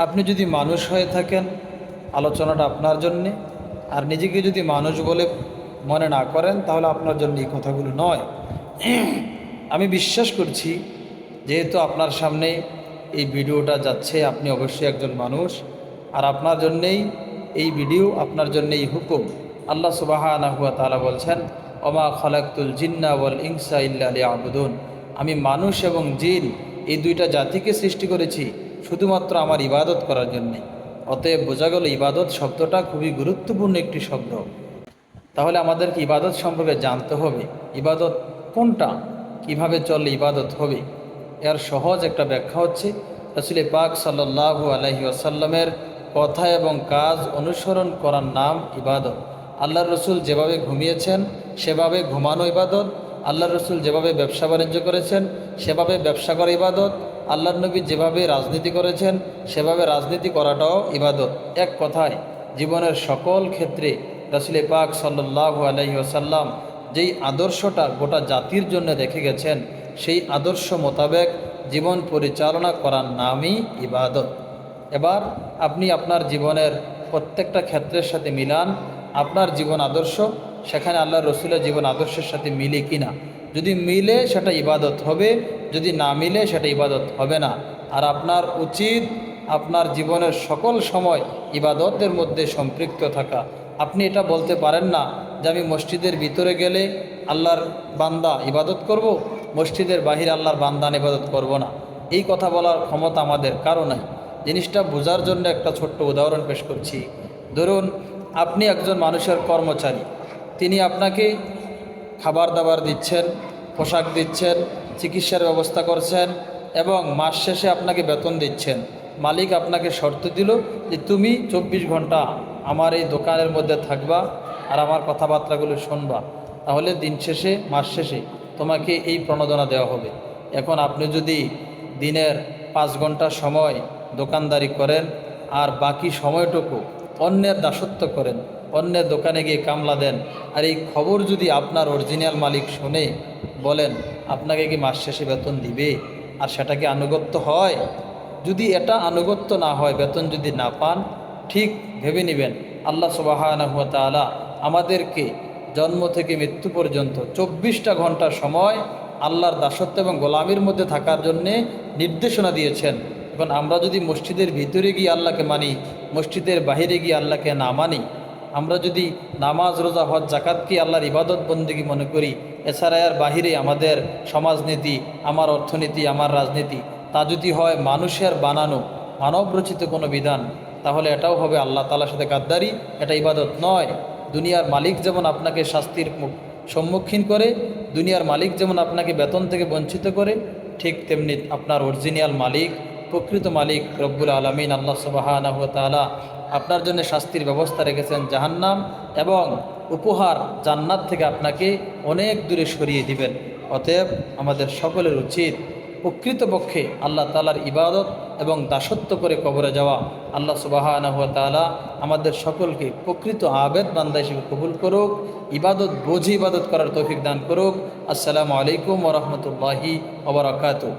আপনি যদি মানুষ হয়ে থাকেন, আলোচনাটা আপনার জন্যে। আর নিজেকে যদি মানুষ বলে মনে না করেন, তাহলে আপনার জন্য এই কথাগুলো নয়। আমি বিশ্বাস করছি, যেহেতু আপনার সামনে এই ভিডিওটা যাচ্ছে, আপনি অবশ্যই একজন মানুষ। আর আপনার জন্যেই এই ভিডিও, আপনার জন্যেই হুকুম। আল্লাহ সুবহানাহু ওয়া তাআলা বলছেন, ওমা খালাকতুল জিন্না ওয়াল ইনসা ইল্লা লিয়াবুদুন। আমি মানুষ এবং জিন এই দুইটা জাতিকে সৃষ্টি করেছি শুধুমাত্র আমার ইবাদত করার জন্যে। অতএব বোঝা গেল ইবাদত শব্দটা খুবই গুরুত্বপূর্ণ একটি শব্দ। তাহলে আমাদেরকে ইবাদত সম্পর্কে জানতে হবে। ইবাদত কোনটা, কিভাবে চললে ইবাদত হবে, এর সহজ একটা ব্যাখ্যা হচ্ছে রাসূল পাক সাল্লাল্লাহু আলাইহি ওয়াসাল্লামের কথা এবং কাজ অনুসরণ করার নাম ইবাদত। আল্লাহর রসুল যেভাবে ঘুমিয়েছেন সেভাবে ঘুমানো ইবাদত। আল্লাহর রসুল যেভাবে ব্যবসা বাণিজ্য করেছেন সেভাবে ব্যবসা করা ইবাদত। আল্লাহর নবী যেভাবে রাজনীতি করেছেন সেভাবে রাজনীতি করাটাও ইবাদত। এক কথায় জীবনের সকল ক্ষেত্রে রাসূল পাক সাল্লাল্লাহু আলাইহি ওয়াসাল্লাম যেই আদর্শটা গোটা জাতির জন্য রেখে গেছেন, সেই আদর্শ মোতাবেক জীবন পরিচালনা করার নামই ইবাদত। এবার আপনি আপনার জীবনের প্রত্যেকটা ক্ষেত্রের সাথে মিলান আপনার জীবন আদর্শ, সেখানে আল্লাহ রসুলের জীবন আদর্শের সাথে মিলে কিনা। যদি মিলে সেটা ইবাদত হবে, যদি না মিলে সেটা ইবাদত হবে না। আর আপনার উচিত আপনার জীবনের সকল সময় ইবাদতের মধ্যে সম্পৃক্ত থাকা। আপনি এটা বলতে পারেন না যে আমি মসজিদের ভিতরে গেলে আল্লাহর বান্দা ইবাদত করব, মসজিদের বাহিরে আল্লাহর বান্দা ইবাদত করব না। এই কথা বলার ক্ষমতা আমাদের কারো নাই। জিনিসটা বোঝার জন্য একটা ছোট্ট উদাহরণ পেশ করছি। ধরুন আপনি একজন মানুষের কর্মচারী, তিনি আপনাকে খাবার দাবার দিচ্ছেন, পোশাক দিচ্ছেন, চিকিৎসার ব্যবস্থা করছেন এবং মাস শেষে আপনাকে বেতন দিচ্ছেন। মালিক আপনাকে শর্ত দিল যে তুমি 24 ঘন্টা আমার এই দোকানের মধ্যে থাকবা আর আমার কথাবার্তাগুলো শুনবা, তাহলে দিন শেষে মাস শেষে তোমাকে এই প্রণোদনা দেওয়া হবে। এখন আপনি যদি দিনের 5 ঘন্টা সময় দোকানদারি করেন আর বাকি সময়টুকু অন্যের দাসত্ব করেন, অন্যের দোকানে গিয়ে কামলা দেন, আর এই খবর যদি আপনার অরিজিনাল মালিক শুনে, বলেন আপনাকে কি মাস শেষে বেতন দিবে? আর সেটা কি আনুগত্য হয়? যদি এটা আনুগত্য না হয়, বেতন যদি না পান, ঠিক ভেবে নেবেন আল্লাহ সুবহানাহু ওয়া তাআলা আমাদেরকে জন্ম থেকে মৃত্যু পর্যন্ত 24টা ঘন্টা সময় আল্লাহর দাসত্ব এবং গোলামির মধ্যে থাকার জন্যে নির্দেশনা দিয়েছেন। এখন আমরা যদি মসজিদের ভিতরে গিয়ে আল্লাহকে মানি, মসজিদের বাহিরে গিয়ে আল্লাহকে না মানি, আমরা যদি নামাজ রোজা হজ জাকাতকে আল্লাহর ইবাদত বন্দেগী মনে করি, এছাড়া আর বাহিরে আমাদের সমাজনীতি, আমার অর্থনীতি, আমার রাজনীতি, তা যদি হয় মানুষের বানানো মানবরচিত কোনো বিধান, তাহলে এটাও হবে আল্লাহ তাআলার সাথে গাদ্দারি, এটা ইবাদত নয়। দুনিয়ার মালিক যেমন আপনাকে শাস্তির সম্মুখীন করে, দুনিয়ার মালিক যেমন আপনাকে বেতন থেকে বঞ্চিত করে, ঠিক তেমনি আপনার অরিজিনাল মালিক, প্রকৃত মালিক রব্বুল আলামিন আল্লাহ সুবহানাহু ওয়া তাআলা আপনার জন্য শাস্তির ব্যবস্থা রেখেছেন জাহান্নাম, এবং উপহার জান্নাত থেকে আপনাকে অনেক দূরে সরিয়ে দিবেন। অতএব আমাদের সকলের উচিত প্রকৃতপক্ষে আল্লাহ তাআলার ইবাদত এবং দাসত্ব করে কবরে যাওয়া। আল্লাহ সুবহানাহু ওয়া তাআলা আমাদের সকলকে প্রকৃত আবেদ বান্দা হিসেবে কবুল করুক, ইবাদত বুঝে ইবাদত করার তৌফিক দান করুক। আসসালামু আলাইকুম ওয়া রাহমাতুল্লাহি ওয়া বারাকাতুহু।